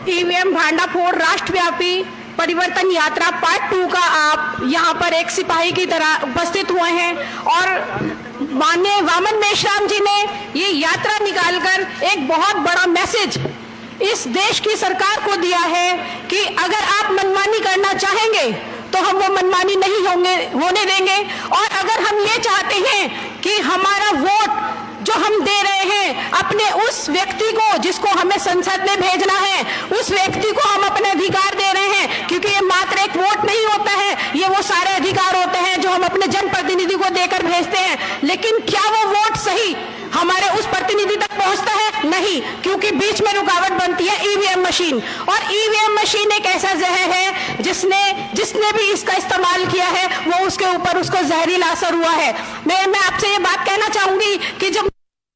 EVM भांडाफोड़ राष्ट्रव्यापी परिवर्तन यात्रा पार्ट 2 का आप यहाँ पर एक सिपाही की तरह उपस्थित हुए हैं और माननीय वामन मेश्राम जी ने ये यात्रा निकालकर एक बहुत बड़ा मैसेज इस देश की सरकार को दिया है कि अगर आप मनमानी करना चाहेंगे तो हम वो मनमानी नहीं होने देंगे, और अगर हम ये चाहते हैं कि हमारा वोट जो हम दे रहे हैं अपने उस व्यक्ति को जिसको हमें संसद में भेजना है, उस व्यक्ति को हम अपने अधिकार दे रहे हैं, क्योंकि ये मात्र एक वोट नहीं होता है, ये वो सारे अधिकार होते हैं जो हम अपने जनप्रतिनिधि को देकर भेजते हैं। लेकिन क्या वो वोट सही हमारे उस प्रतिनिधि तक पहुंचता है? नहीं, क्योंकि बीच में रुकावट बनती है ईवीएम मशीन, और ईवीएम मशीन एक ऐसा जहर है जिसने भी इसका इस्तेमाल किया है वो उसके ऊपर उसको जहरीला असर हुआ है। मैं आपसे ये बात कहना चाहूंगी कि जब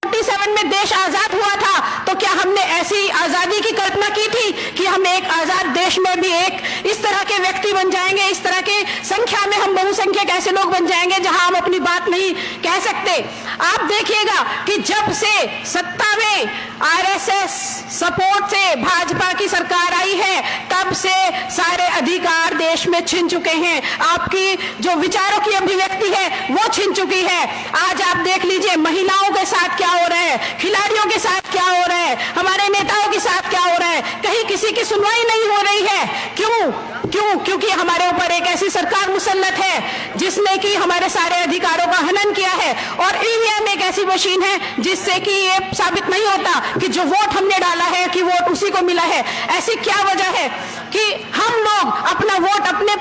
47 में देश आजाद हुआ था तो क्या हमने ऐसी आजादी की कल्पना की थी कि हम एक आजाद देश में भी एक इस तरह के व्यक्ति बन जाएंगे, इस तरह के संख्या में हम बहुसंख्यक ऐसे लोग बन जाएंगे जहां हम अपनी बात नहीं कह सकते? आप देखिएगा कि जब से सत्ता में आरएसएस सपोर्ट से भाजपा की सरकार आई है तब से सारे अधिकार देश में छिन चुके हैं। आपकी जो विचारों की अभिव्यक्ति है वो छिन चुकी है। आज आप देख लीजिए महिलाओं के साथ क्या हो रहा है, खिलाड़ियों के साथ क्या हो रहा है, हमारे नेताओं के साथ क्या हो रहा है, कहीं किसी की सुनवाई नहीं हो रही है। क्योंकि हमारे ऊपर एक ऐसी सरकार मुसल्लत है जिसने कि हमारे सारे अधिकारों का हनन किया है, और ईवीएम एक ऐसी मशीन है जिससे कि ये साबित नहीं होता कि जो वोट हमने डाला है कि वोट उसी को मिला है। ऐसी क्या वजह है कि हम लोग अपना वोट अपने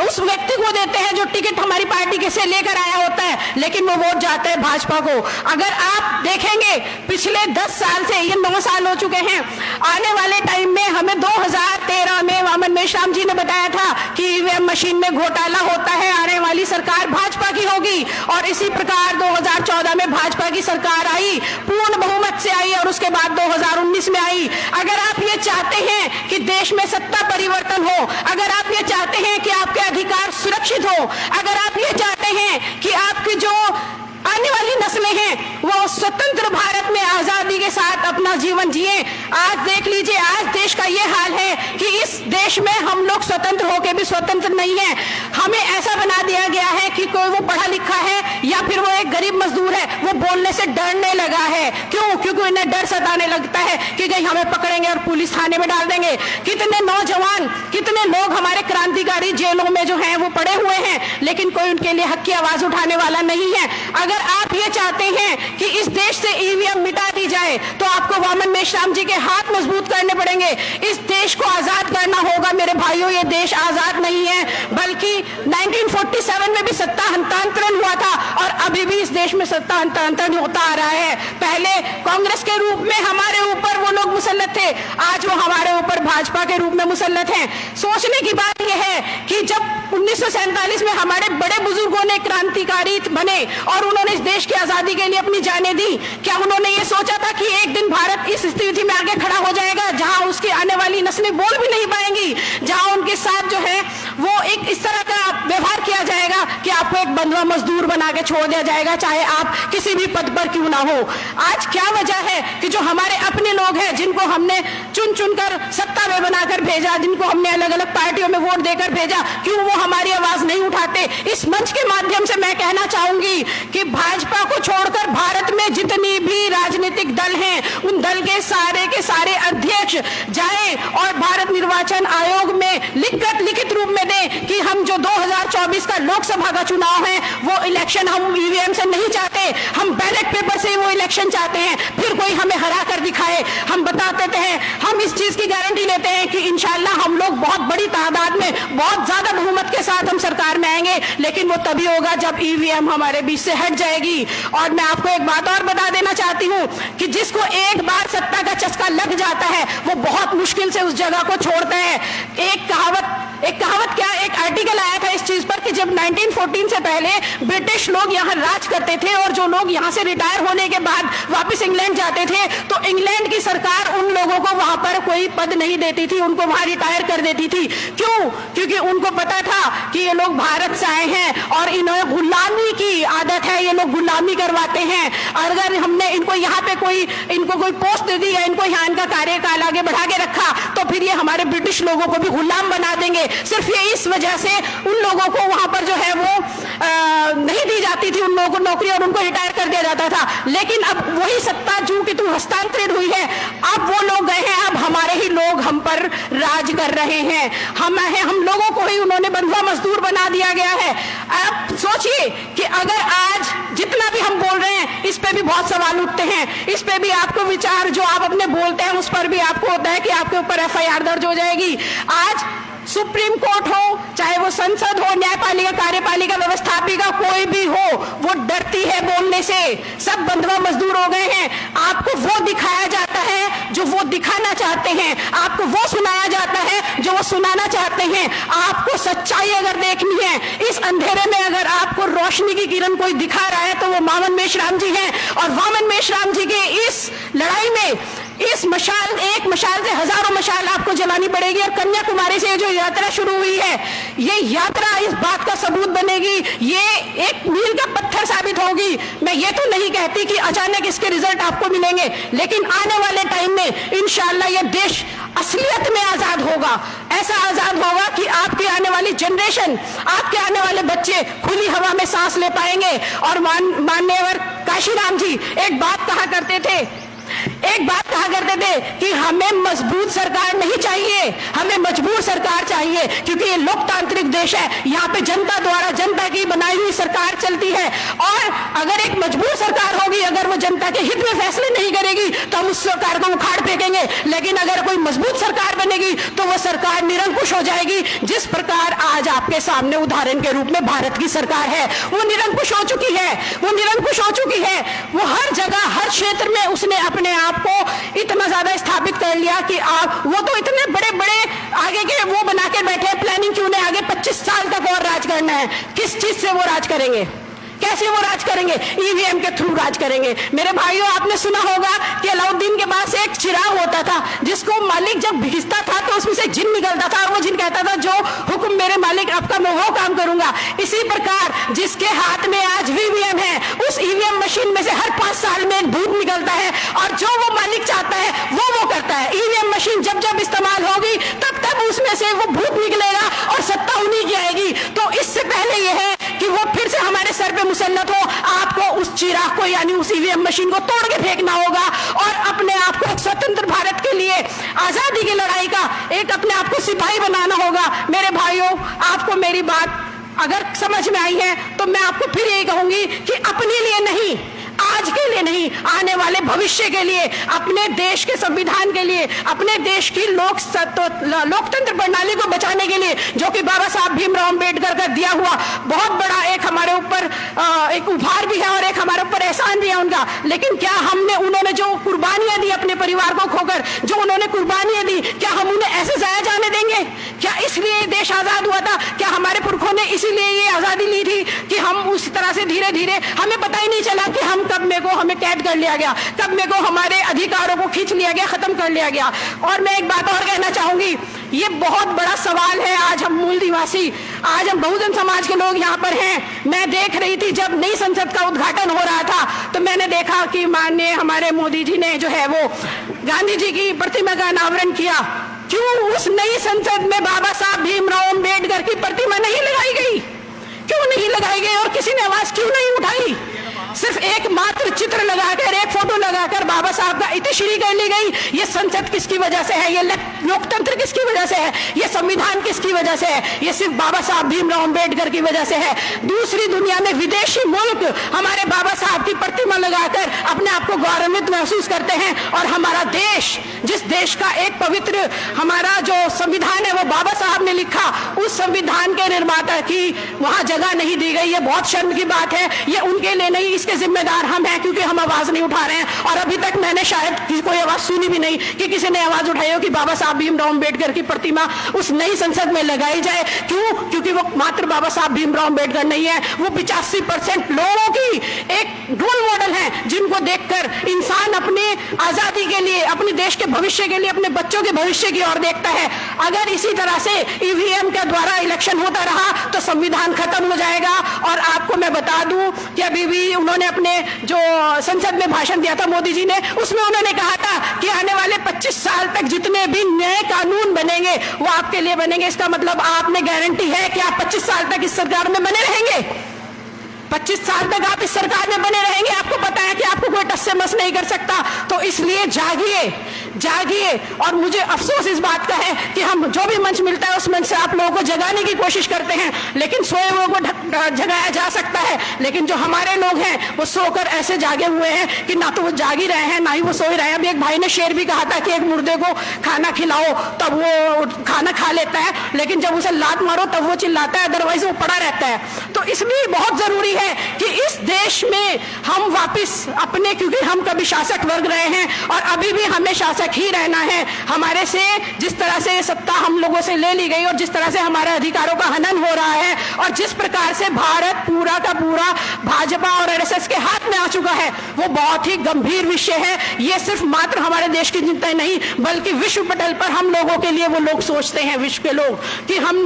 उस व्यक्ति को देते हैं जो टिकट हमारी पार्टी के से लेकर आया होता है, लेकिन वो वोट जाता है भाजपा को। अगर आप देखेंगे पिछले 10 साल से, ये 9 साल हो चुके हैं, आने वाले टाइम में हमें 2013 में वामन मेश्राम जी ने बताया था कि ईवीएम मशीन में घोटाला होता है, आने वाली सरकार भाजपा की होगी, और इसी प्रकार 2014 में भाजपा की सरकार आई, पूर्ण बहुमत से आई, और उसके बाद 2019 में आई। अगर आप ये चाहते हैं कि देश में सत्ता परिवर्तन हो, अगर आप ये चाहते हैं कि आपके अधिकार सुरक्षित हो, अगर आप ये चाहते हैं कि आपकी जो आने वाली नस्लें हैं वो स्वतंत्र भारत में आजादी के साथ अपना जीवन जिए, आज देख लीजिए आज देश का ये हाल है कि इस देश में हम लोग स्वतंत्र होकर भी स्वतंत्र नहीं है। हमें ऐसा बना दिया गया है कि कोई वो पढ़ा लिखा है या फिर वो एक गरीब मजदूर है, वो बोलने से डरने लगा है। क्यों? क्योंकि उन्हें डर सताने लगता है कि कहीं हमें पकड़ेंगे और पुलिस थाने में डाल देंगे। कितने नौजवान, कितने लोग हमारे क्रांतिकारी जेलों में जो हैं वो पड़े हुए हैं, लेकिन कोई उनके लिए हक की आवाज उठाने वाला नहीं है। अगर आप ये चाहते हैं कि इस देश से ईवीएम मिटा दी जाए तो आपको वामन मेश्राम जी के हाथ मजबूत करने पड़ेंगे। इस देश को आजाद करना होगा मेरे भाइयों। ये देश आजाद नहीं है, बल्कि 1947 में भी सत्ता हस्तांतरण हुआ था और अभी भी इस देश में सत्ता हस्तांतरण होता आ रहा है। पहले कांग्रेस के रूप में हमारे ऊपर वो लोग मुसल्लत थे, आज वो हमारे ऊपर भाजपा के रूप में मुसल्लत हैं। सोचने की बात यह है कि जब 1947 में हमारे बड़े बुजुर्गों ने क्रांतिकारी बने और उन्होंने इस देश की आजादी के लिए अपनी जानें दी, क्या उन्होंने ये सोचा था कि एक दिन भारत इस स्थिति में आगे खड़ा हो जाएगा जहां उसकी आने वाली नस्लें बोल भी नहीं पाएंगी, जहां उनके साथ जो है वो एक इस तरह का व्यवहार किया जाएगा कि आपको एक बंधुआ मजदूर बना के छोड़ दिया जाएगा, चाहे आप किसी भी पद पर क्यों ना हो। आज क्या वजह है कि जो हमारे अपने लोग हैं जिनको हमने चुन चुनकर सत्ता में बनाकर भेजा, जिनको हमने अलग अलग पार्टियों में वोट देकर भेजा, क्यों वो हमारी आवाज नहीं उठाते? इस मंच के माध्यम से मैं कहना चाहूंगी कि भाजपा को छोड़कर भारत में जितनी भी राजनीतिक दल हैं उन दल के सारे अध्यक्ष जाए और भारत निर्वाचन आयोग में लिखित रूप में दें कि हम जो 2024 का लोकसभा का चुनाव है वो इलेक्शन हम ईवीएम से नहीं चाहते, हम बैलेट पेपर से वो इलेक्शन चाहते हैं। फिर कोई हमें हरा कर दिखाए, हम बता देते हैं, हम इस चीज की गारंटी लेते हैं कि इंशाल्लाह हम लोग बहुत बड़ी तादाद में बहुत ज्यादा बहुमत के साथ हम सरकार में आएंगे, लेकिन वो तभी होगा जब ईवीएम हमारे बीच से हट जाएगी। और मैं आपको एक बात और बता देना चाहती हूँ कि जिसको एक बार सत्ता का चस्का लग जाता है वो बहुत मुश्किल से उस जगह को छोड़ता है। एक कहावत क्या, एक आर्टिकल आया था इस चीज पर कि जब 1914 से पहले ब्रिटिश लोग यहाँ राज करते थे और जो लोग यहाँ से रिटायर होने के बाद वापस इंग्लैंड जाते थे तो इंग्लैंड की सरकार उन लोगों को वहां पर कोई पद नहीं देती थी, उनको वहां रिटायर कर देती थी। क्यों? क्योंकि उनको पता था कि ये लोग भारत से आए हैं और इन्हें गुलामी की आदत है, ये लोग गुलामी करवाते हैं। अगर हमने इनको यहाँ पे कोई पोस्ट दे दी या इनको यहाँ इनका कार्यकाल आगे बढ़ा के रखा तो तो फिर ये हमारे ब्रिटिश लोगों को भी गुलाम बना देंगे। सिर्फ ये इस वजह से उन लोगों को वहां पर जो है वो नहीं दी जाती थी उन लोगों को नौकरी, और उनको रिटायर कर दिया जाता था। लेकिन अब वही सत्ता जो कि तू हस्तांतरित हुई है, अब वो लोग गए हैं, अब हमारे ही लोग हम पर राज कर रहे हैं। हम लोगों को ही उन्होंने बंधुआ मजदूर बना दिया गया है। अब सोचिए कि अगर आज जितना भी हम बोल रहे हैं, इस पे भी बहुत सवाल उठते हैं, इस पे भी आपको विचार जो आप अपने बोलते हैं उस पर भी आपको होता है कि आपके ऊपर FIR दर्ज हो जाएगी। आज सुप्रीम कोर्ट हो, चाहे वो संसद हो, न्यायपालिका, कार्यपालिका, व्यवस्थापिका, कोई भी हो, वो डरती है बोलने से। सब बंधुआ मजदूर हो गए हैं। आपको वो दिखाया जाता है जो वो दिखाना चाहते हैं, आपको वो सुनाया जाता है जो वो सुनाना चाहते हैं। आपको सच्चाई अगर देखनी है, इस अंधेरे में अगर आपको रोशनी की किरण कोई दिखा रहा है तो वो वामन मेश्राम जी हैं। और वामन मेश्राम जी के इस लड़ाई में इस मशाल, एक मशाल से हजारों मशाल आपको जलानी पड़ेगी। और कन्याकुमारी से जो यात्रा शुरू हुई है, ये यात्रा इस बात का सबूत बनेगी, ये एक मील का पत्थर साबित होगी। मैं ये तो नहीं कहती कि अचानक इसके रिजल्ट आपको मिलेंगे, लेकिन आने वाले टाइम में इंशाअल्लाह ये देश असलियत में आजाद होगा। ऐसा आजाद होगा कि आपकी आने वाली जनरेशन, आपके आने वाले बच्चे खुली हवा में सांस ले पाएंगे। और माननीय काशीराम जी एक बात कहा करते थे कि हमें मजबूत सरकार नहीं चाहिए, हमें मजबूर सरकार चाहिए, क्योंकि ये लोकतांत्रिक देश है, यहाँ पे जनता द्वारा, जनता की बनाई हुई सरकार चलती है। और अगर एक मजबूर सरकार होगी, अगर वो जनता के हित में फैसले नहीं करेगी तो हम उस सरकार को उखाड़ फेंकेंगे। लेकिन अगर कोई मजबूत सरकार बनेगी तो वो सरकार निरंकुश हो जाएगी। जिस प्रकार आज आपके सामने उदाहरण के रूप में भारत की सरकार है, वो निरंकुश हो चुकी है, वो हर जगह, हर क्षेत्र में उसने अपने आप को इतना ज्यादा स्थापित कर लिया कि वो तो इतने बड़े बड़े आगे के वो बना के बैठे हैं प्लानिंग कि उन्हें आगे 25 साल तक और राज करना है। किस चीज से वो राज करेंगे, कैसे वो राज करेंगे? ईवीएम के थ्रू राज करेंगे। मेरे भाइयों, आपने सुना होगा कि अलाउद्दीन के पास एक चिराग होता था जिसको मालिक जब भेजता था तो उसमें से जिन निकलता था, और वो जिन कहता था जो हुक्म मेरे मालिक आपका, मैं वो काम करूंगा। इसी प्रकार जिसके हाथ में आज ईवीएम है, उस ईवीएम मशीन में से हर 5 साल में एक भूत निकलता है, और जो वो मालिक चाहता है वो करता है। ईवीएम मशीन जब जब इस्तेमाल होगी तब तब उसमें से वो भूत निकलेगा और सत्ता उन्हीं की आएगी। तो इससे पहले यह है कि वो फिर से हमारे सर पे मुसल्लत हो, आपको उस चिराग को, यानी उस ईवीएम मशीन को तोड़ के फेंकना होगा और अपने आप को एक स्वतंत्र भारत के लिए, आजादी की लड़ाई का एक अपने आप को सिपाही बनाना होगा। मेरे भाइयों, आपको मेरी बात अगर समझ में आई है तो मैं आपको फिर यही कहूंगी कि अपने लिए नहीं, आज के लिए नहीं, आने वाले भविष्य के लिए, अपने देश के संविधान के लिए, अपने देश की लोकतंत्र प्रणाली को बचाने के लिए, जो कि बाबा साहब भीमराव अंबेडकर का दिया हुआ बहुत बड़ा एक हमारे ऊपर एक उपहार भी है और एक हमारे ऊपर एहसान भी है उनका। लेकिन क्या हमने, उन्होंने जो कुर्बानियां दी अपने परिवार को खोकर, जो उन्होंने कुर्बानियां दी, क्या हम उन्हें ऐसे जाया जाने देंगे? क्या इसलिए देश आजाद हुआ था? क्या हमारे पुरखों ने इसीलिए ये आजादी ली थी कि हम उस तरह से धीरे धीरे, हमें पता ही नहीं चला कि हम कब में को हमें कैद कर लिया गया, कब में को हमारे अधिकारों को खींच लिया गया, खत्म कर लिया गया। और मैं एक बात और कहना चाहूंगी, ये बहुत बड़ा सवाल है। आज हम मूल निवासी, आज हम बहुजन समाज के लोग यहाँ पर हैं। मैं देख रही थी जब नई संसद का उद्घाटन हो रहा था तो मैंने देखा कि माननीय हमारे मोदी जी ने जो है वो गांधी जी की प्रतिमा का अनावरण किया। क्यों उस नई संसद में बाबा साहब भीमराव अंबेडकर की प्रतिमा नहीं लगाई गई? क्यों नहीं लगाई गई और किसी ने आवाज क्यों नहीं उठाई? सिर्फ एक मात्र चित्र लगाकर, एक फोटो लगाकर बाबा साहब का इतिश्री कर ली गई। ये संसद किसकी वजह से है? ये लोकतंत्र किसकी वजह से है? ये संविधान किसकी वजह से है? ये सिर्फ बाबा साहब भीमराव अंबेडकर की वजह से है। दूसरी दुनिया में विदेशी मुल्क हमारे बाबा साहब की प्रतिमा लगाकर अपने आप को गौरवान्वित महसूस करते हैं, और हमारा देश, जिस देश का एक पवित्र हमारा जो संविधान है वो बाबा साहब ने लिखा, उस संविधान के निर्माता की वहां जगह नहीं दी गई। ये बहुत शर्म की बात है। ये उनके लिए नहीं, इसके जिम्मेदार हम हैं, क्योंकि हम आवाज नहीं उठा रहे हैं। और अभी तक मैंने शायद कोई आवाज सुनी भी नहीं कि किसी ने आवाज उठाई हो कि बाबा साहब भीमराव अंबेडकर की प्रतिमा उस नई संसद में लगाई जाए। क्यों? क्योंकि वो मात्र बाबा साहब भीमराव अंबेडकर नहीं है, वो 85% लोगों की एक रोल मॉडल है, जिनको देखकर इंसान अपने आजादी के लिए, अपने देश के भविष्य के लिए, अपने बच्चों के भविष्य की ओर देखता है। अगर इसी तरह से ईवीएम के द्वारा इलेक्शन होता रहा तो संविधान खत्म हो जाएगा। और आपको मैं बता दूं कि अभी भी उन्होंने अपने जो संसद में भाषण दिया था मोदी जी ने, उसमें उन्होंने कहा था कि आने वाले 25 साल साल तक जितने भी नए कानून बनेंगे वो आपके लिए बनेंगे। इसका मतलब आपने गारंटी है कि आप 25 साल तक इस सरकार में बने रहेंगे? 25 साल तक आप इस सरकार में बने रहेंगे? आपको पता है कि आपको कोई टस से मस नहीं कर सकता। तो इसलिए जागिए, जागिए। और मुझे अफसोस इस बात का है कि हम जो भी मंच मिलता है उस मंच से आप लोगों को जगाने की कोशिश करते हैं, लेकिन सोए हुए को जगाया जा सकता है, लेकिन जो हमारे लोग हैं वो सोकर ऐसे जागे हुए हैं कि ना तो वो जाग ही रहे हैं ना ही वो सो ही रहे हैं। अभी एक भाई ने शेर भी कहा था कि एक मुर्दे को खाना खिलाओ तब वो खाना खा लेता है, लेकिन जब उसे लात मारो तब वो चिल्लाता है, अदरवाइज वो पड़ा रहता है। तो इसलिए बहुत जरूरी है कि इस देश में हम वापस अपने, क्योंकि हम कभी शासक वर्ग रहे हैं और अभी भी हमें शासक ही रहना है। हमारे से जिस तरह से सत्ता हम लोगों से ले ली गई और जिस तरह से हमारे अधिकारों का हनन हो रहा है और जिस प्रकार से भारत पूरा का पूरा भाजपा और आरएसएस के हाथ में आ चुका है, वो बहुत ही गंभीर विषय है। ये सिर्फ मात्र हमारे देश की चिंता नहीं बल्कि विश्व पटल पर हम लोगों के लिए वो लोग सोचते हैं, विश्व के लोग, कि हम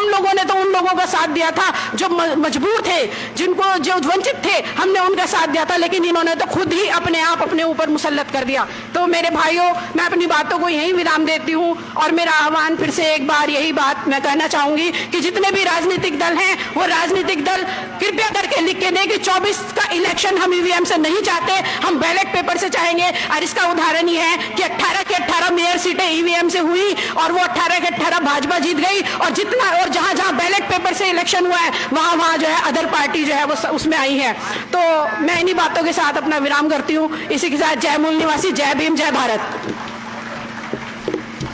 लोगों ने तो उन लोगों का साथ दिया था जो मजबूर थे, जिनको जो वंचित थे, हमने उनका साथ दिया था, लेकिन इन्होंने तो खुद ही अपने आप अपने ऊपर मुसल्लत कर दिया। तो मेरे भाइयों, मैं अपनी बातों को यहीं विराम देती हूं और मेरा आह्वान फिर से एक बार यही बात मैं कहना चाहूंगी कि जितने भी राजनीतिक दल हैं वो राजनीतिक दल कृपया करके लिख के दें कि 24 का इलेक्शन हम ईवीएम से नहीं चाहते, हम बैलेट पेपर से चाहेंगे। और इसका उदाहरण ये है कि 18 की 18 मेयर सीटें ईवीएम से हुई और वो 18 के 18 भाजपा जीत गई, और जितना और जहां जहां बैलेट पेपर से इलेक्शन हुआ है वहां वहां जो है अदर पार्टी जो है वो उसमें आई है। तो मैं इन्हीं बातों के साथ अपना विराम करती हूँ। इसी के साथ जय मूल निवासी, जय भीम, जय भारत।